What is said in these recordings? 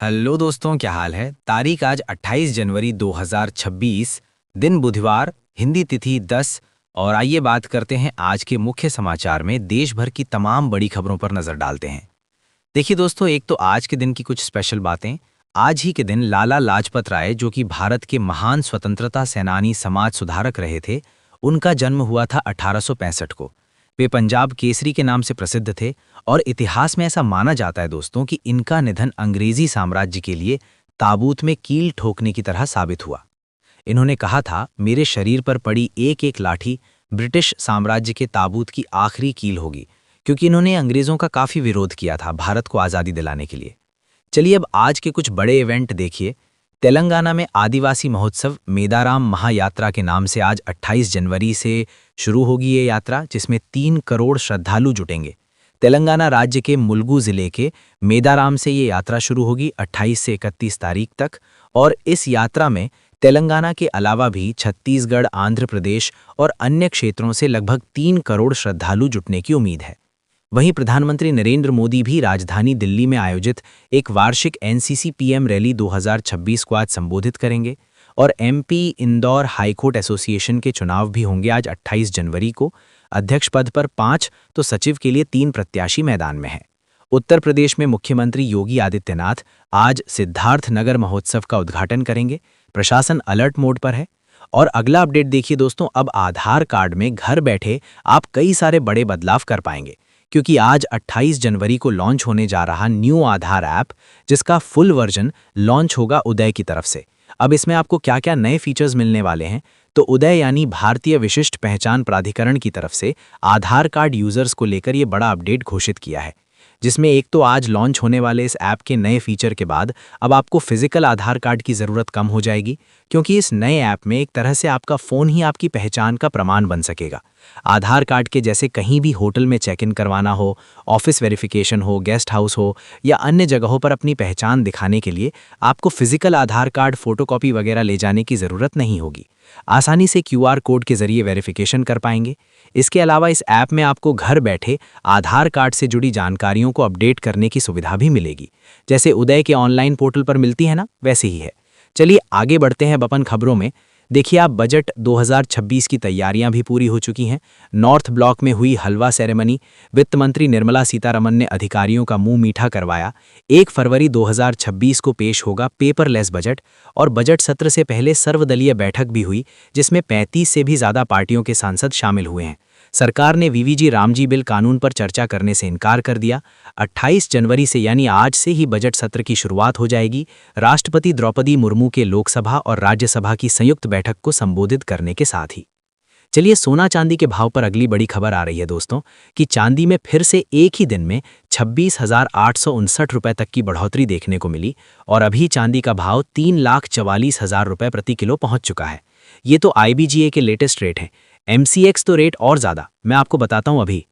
Hello दोस्तों, क्या हाल है। तारीख आज 28 जनवरी 2026, दिन बुधवार, हिंदी तिथि 10। और आइए बात करते हैं आज के मुख्य समाचार में देश भर की तमाम बड़ी खबरों पर नजर डालते हैं। देखिए दोस्तों, एक तो आज के दिन की कुछ स्पेशल बातें। आज ही के दिन लाला लाजपत राय, जो कि भारत के महान स्वतंत्रता सेनानी समाज सुधारक रहे थे, उनका जन्म हुआ था 1865 को। वे पंजाब केसरी के नाम से प्रसिद्ध थे और इतिहास में ऐसा माना जाता है दोस्तों कि इनका निधन अंग्रेजी साम्राज्य के लिए ताबूत में कील ठोकने की तरह साबित हुआ। इन्होंने कहा था, मेरे शरीर पर पड़ी एक एक लाठी ब्रिटिश साम्राज्य के ताबूत की आखिरी कील होगी, क्योंकि इन्होंने अंग्रेजों का काफी विरोध किया था भारत को आज़ादी दिलाने के लिए। चलिए अब आज के कुछ बड़े इवेंट देखिए। तेलंगाना में आदिवासी महोत्सव मेदाराम महायात्रा के नाम से आज 28 जनवरी से शुरू होगी ये यात्रा, जिसमें 3 करोड़ श्रद्धालु जुटेंगे। तेलंगाना राज्य के मुलुगु जिले के मेदाराम से ये यात्रा शुरू होगी 28 से 31 तारीख तक। और इस यात्रा में तेलंगाना के अलावा भी छत्तीसगढ़, आंध्र प्रदेश और अन्य क्षेत्रों से लगभग 3 करोड़ श्रद्धालु जुटने की उम्मीद है। वहीं प्रधानमंत्री नरेंद्र मोदी भी राजधानी दिल्ली में आयोजित एक वार्षिक एनसीसी पीएम रैली 2026 को आज संबोधित करेंगे। और एमपी इंदौर हाईकोर्ट एसोसिएशन के चुनाव भी होंगे आज 28 जनवरी को। अध्यक्ष पद पर 5 तो सचिव के लिए 3 प्रत्याशी मैदान में हैं। उत्तर प्रदेश में मुख्यमंत्री योगी आदित्यनाथ आज सिद्धार्थ नगर महोत्सव का उद्घाटन करेंगे। प्रशासन अलर्ट मोड पर है। और अगला अपडेट देखिए दोस्तों, अब आधार कार्ड में घर बैठे आप कई सारे बड़े बदलाव कर पाएंगे, क्योंकि आज 28 जनवरी को लॉन्च होने जा रहा न्यू आधार ऐप, जिसका फुल वर्जन लॉन्च होगा उदय की तरफ से। अब इसमें आपको क्या क्या नए फीचर्स मिलने वाले हैं, तो उदय यानी भारतीय विशिष्ट पहचान प्राधिकरण की तरफ से आधार कार्ड यूजर्स को लेकर ये बड़ा अपडेट घोषित किया है, जिसमें एक तो आज लॉन्च होने वाले इस ऐप के नए फीचर के बाद अब आपको फिजिकल आधार कार्ड की ज़रूरत कम हो जाएगी, क्योंकि इस नए ऐप में एक तरह से आपका फ़ोन ही आपकी पहचान का प्रमाण बन सकेगा। आधार कार्ड के जैसे कहीं भी होटल में चेक इन करवाना हो, ऑफिस वेरिफिकेशन हो, गेस्ट हाउस हो या अन्य जगहों पर अपनी पहचान दिखाने के लिए आपको फिजिकल आधार कार्ड फोटोकॉपी वगैरह ले जाने की ज़रूरत नहीं होगी। आसानी से क्यूआर कोड के जरिए वेरिफिकेशन कर पाएंगे। इसके अलावा इस ऐप में आपको घर बैठे आधार कार्ड से जुड़ी जानकारियों को अपडेट करने की सुविधा भी मिलेगी, जैसे उदय के ऑनलाइन पोर्टल पर मिलती है ना, वैसे ही है। चलिए आगे बढ़ते हैं अपन खबरों में। देखिए आप, बजट 2026 की तैयारियां भी पूरी हो चुकी हैं। नॉर्थ ब्लॉक में हुई हलवा सेरेमनी। वित्त मंत्री निर्मला सीतारमण ने अधिकारियों का मुंह मीठा करवाया। 1 फरवरी 2026 को पेश होगा पेपरलेस बजट। और बजट सत्र से पहले सर्वदलीय बैठक भी हुई, जिसमें 35 से भी ज़्यादा पार्टियों के सांसद शामिल हुए हैं। सरकार ने वीवीजी रामजी बिल कानून पर चर्चा करने से इनकार कर दिया। 28 जनवरी से यानी आज से ही बजट सत्र की शुरुआत हो जाएगी, राष्ट्रपति द्रौपदी मुर्मू के लोकसभा और राज्यसभा की संयुक्त बैठक को संबोधित करने के साथ ही। चलिए सोना चांदी के भाव पर अगली बड़ी खबर आ रही है दोस्तों, कि चांदी में फिर से एक ही दिन में 26,859 रुपए तक की बढ़ोतरी देखने को मिली। और अभी चांदी का भाव 3,44,000 रुपए प्रति किलो पहुंच चुका है। ये तो आईबीजीए के लेटेस्ट रेट हैं। एमसीएक्स तो रेट और ज़्यादा, मैं आपको बताता हूं अभी।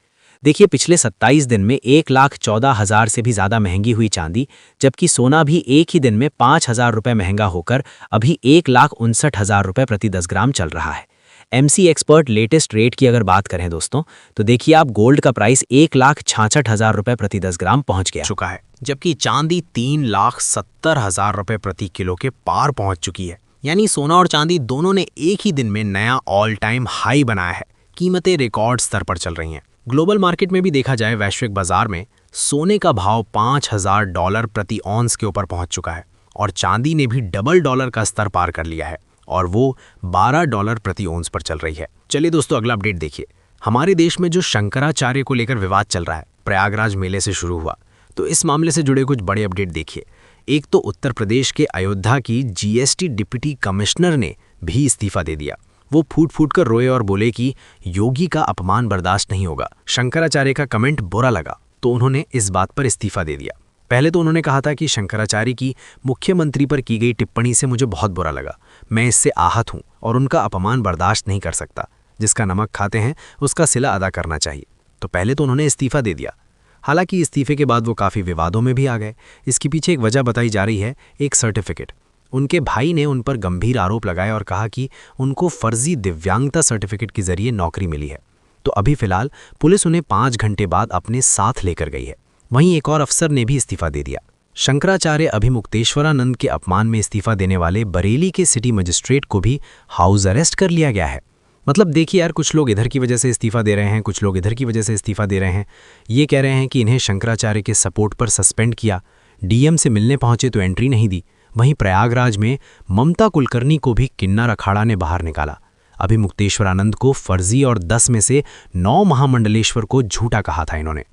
देखिए पिछले 27 दिन में 1,14,000 से भी ज़्यादा महंगी हुई चांदी, जबकि सोना भी एक ही दिन में 5,000 रुपये महंगा होकर अभी 1,59,000 रुपये प्रति 10 ग्राम चल रहा है। एमसी एक्सपर्ट लेटेस्ट रेट की अगर बात करें दोस्तों, तो देखिए आप, गोल्ड का प्राइस 1,66,000 रुपये प्रति 10 ग्राम पहुंच गया चुका है, जबकि चांदी 3,70,000 रुपये प्रति किलो के पार पहुंच चुकी है। यानी सोना और चांदी दोनों ने एक ही दिन में नया ऑल टाइम हाई बनाया है। कीमतें रिकॉर्ड स्तर पर चल रही हैं। ग्लोबल मार्केट में भी देखा जाए, वैश्विक बाजार में सोने का भाव $5,000 प्रति ऑन्स के ऊपर पहुंच चुका है। और चांदी ने भी डबल डॉलर का स्तर पार कर लिया है, और वो $12 प्रति ऑन्स पर चल रही है। चलिए दोस्तों अगला अपडेट देखिए। हमारे देश में जो शंकराचार्य को लेकर विवाद चल रहा है, प्रयागराज मेले से शुरू हुआ, तो इस मामले से जुड़े कुछ बड़े अपडेट देखिए। एक तो उत्तर प्रदेश के अयोध्या की जीएसटी डिप्टी कमिश्नर ने भी इस्तीफा दे दिया। वो फूट फूट कर रोए और बोले कि योगी का अपमान बर्दाश्त नहीं होगा। शंकराचार्य का कमेंट बुरा लगा, तो उन्होंने इस बात पर इस्तीफा दे दिया। पहले तो उन्होंने कहा था कि शंकराचार्य की मुख्यमंत्री पर की गई टिप्पणी से मुझे बहुत बुरा लगा, मैं इससे आहत हूं और उनका अपमान बर्दाश्त नहीं कर सकता। जिसका नमक खाते हैं उसका सिला अदा करना चाहिए। तो पहले तो उन्होंने इस्तीफा दे दिया। हालांकि इस्तीफे के बाद वो काफ़ी विवादों में भी आ गए। इसके पीछे एक वजह बताई जा रही है, एक सर्टिफिकेट। उनके भाई ने उन पर गंभीर आरोप लगाए और कहा कि उनको फर्जी दिव्यांगता सर्टिफिकेट के जरिए नौकरी मिली है। तो अभी फिलहाल पुलिस उन्हें 5 घंटे बाद अपने साथ लेकर गई है। वहीं एक और अफसर ने भी इस्तीफा दे दिया। शंकराचार्य अभिमुक्तेश्वरानंद के अपमान में इस्तीफा देने वाले बरेली के सिटी मजिस्ट्रेट को भी हाउस अरेस्ट कर लिया गया है। मतलब देखिए यार, कुछ लोग इधर की वजह से इस्तीफा दे रहे हैं, कुछ लोग इधर की वजह से इस्तीफा दे रहे हैं। ये कह रहे हैं कि इन्हें शंकराचार्य के सपोर्ट पर सस्पेंड किया, डीएम से मिलने पहुंचे तो एंट्री नहीं दी। वहीं प्रयागराज में ममता कुलकर्णी को भी किन्नर अखाड़ा ने बाहर निकाला। अभिमुक्तेश्वरानंद को फर्जी और 10 में से 9 महामंडलेश्वर को झूठा कहा था इन्होंने।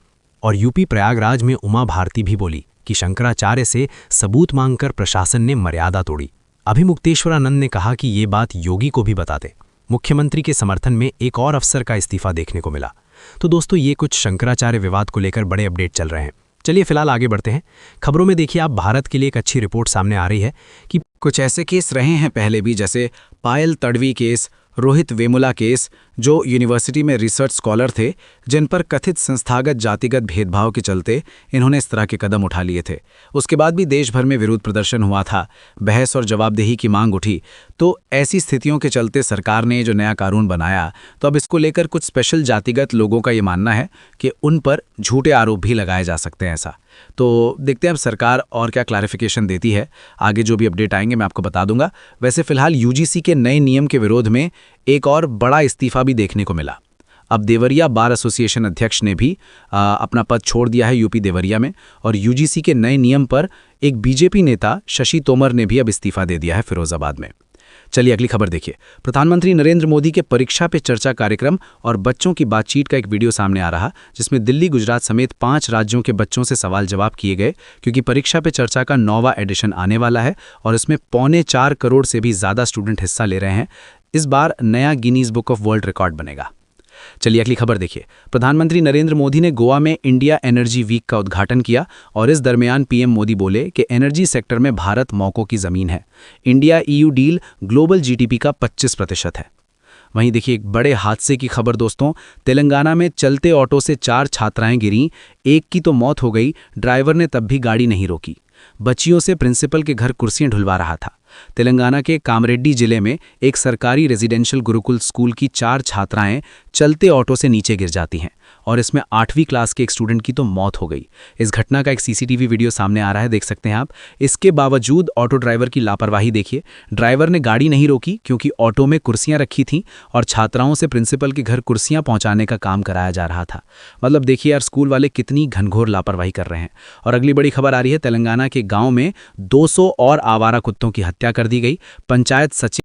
और यूपी प्रयागराज में उमा भारती भी बोली कि शंकराचार्य से सबूत मांगकर प्रशासन ने मर्यादा तोड़ी। अभिमुक्तेश्वरानंद ने कहा कि ये बात योगी को भी बताते। मुख्यमंत्री के समर्थन में एक और अफसर का इस्तीफा देखने को मिला। तो दोस्तों, ये कुछ शंकराचार्य विवाद को लेकर बड़े अपडेट चल रहे हैं। चलिए फिलहाल आगे बढ़ते हैं। खबरों में देखिए आप, भारत के लिए एक अच्छी रिपोर्ट सामने आ रही है कि कुछ ऐसे केस रहे हैं पहले भी, जैसे पायल तड़वी केस, रोहित वेमुला केस, जो यूनिवर्सिटी में रिसर्च स्कॉलर थे, जिन पर कथित संस्थागत जातिगत भेदभाव के चलते इन्होंने इस तरह के कदम उठा लिए थे। उसके बाद भी देश भर में विरोध प्रदर्शन हुआ था, बहस और जवाबदेही की मांग उठी। तो ऐसी स्थितियों के चलते सरकार ने जो नया कानून बनाया, तो अब इसको लेकर कुछ स्पेशल जातिगत लोगों का ये मानना है कि उन पर झूठे आरोप भी लगाए जा सकते हैं। ऐसा तो देखते हैं अब सरकार और क्या क्लैरिफिकेशन देती है। आगे जो भी अपडेट आएंगे मैं आपको बता दूंगा। वैसे फिलहाल यूजीसी के नए नियम के विरोध में एक और बड़ा इस्तीफा भी देखने को मिला। अब देवरिया बार एसोसिएशन अध्यक्ष ने भी अपना पद छोड़ दिया है यूपी देवरिया में, और यूजीसी के नए नियम पर एक बीजेपी नेता शशि तोमर ने भी अब इस्तीफा दे दिया है फिरोजाबाद में। चलिए अगली खबर देखिए। प्रधानमंत्री नरेंद्र मोदी के परीक्षा पे चर्चा कार्यक्रम और बच्चों की बातचीत का एक वीडियो सामने आ रहा, जिसमें दिल्ली, गुजरात समेत 5 राज्यों के बच्चों से सवाल जवाब किए गए, क्योंकि परीक्षा पे चर्चा का 9वां एडिशन आने वाला है और इसमें 4.25 करोड़ से भी ज़्यादा स्टूडेंट हिस्सा ले रहे हैं। इस बार नया Guinness book of world record बनेगा। चलिए अगली खबर देखिए। प्रधानमंत्री नरेंद्र मोदी ने गोवा में इंडिया एनर्जी वीक का उद्घाटन किया और इस दरमियान पीएम मोदी बोले कि एनर्जी सेक्टर में भारत मौकों की जमीन है। India EU deal global GDP का 25% है। वहीं देखिए एक बड़े हादसे की खबर दोस्तों। तेलंगाना में चलते ऑटो से 4 छात्राएं गिरीं, एक की तो मौत हो गई, ड्राइवर ने तब भी गाड़ी नहीं रोकी। बच्चियों से प्रिंसिपल के घर कुर्सियां ढुलवा रहा था। तेलंगाना के कामरेड्डी जिले में एक सरकारी रेजिडेंशियल गुरुकुल स्कूल की 4 छात्राएं चलते ऑटो से नीचे गिर जाती हैं और इसमें 8वीं क्लास के एक स्टूडेंट की तो मौत हो गई। इस घटना का एक सीसीटीवी वीडियो सामने आ रहा है, देख सकते हैं आप। इसके बावजूद ऑटो ड्राइवर की लापरवाही देखिए। ड्राइवर ने गाड़ी नहीं रोकी क्योंकि ऑटो में कुर्सियां रखी थीं और छात्राओं से प्रिंसिपल के घर कुर्सियां पहुंचाने का काम कराया जा रहा था। मतलब देखिए यार, स्कूल वाले कितनी घनघोर लापरवाही कर रहे हैं। और अगली बड़ी खबर आ रही है। तेलंगाना के गाँव में 200 और आवारा कुत्तों की हत्या कर दी गई। पंचायत सचिव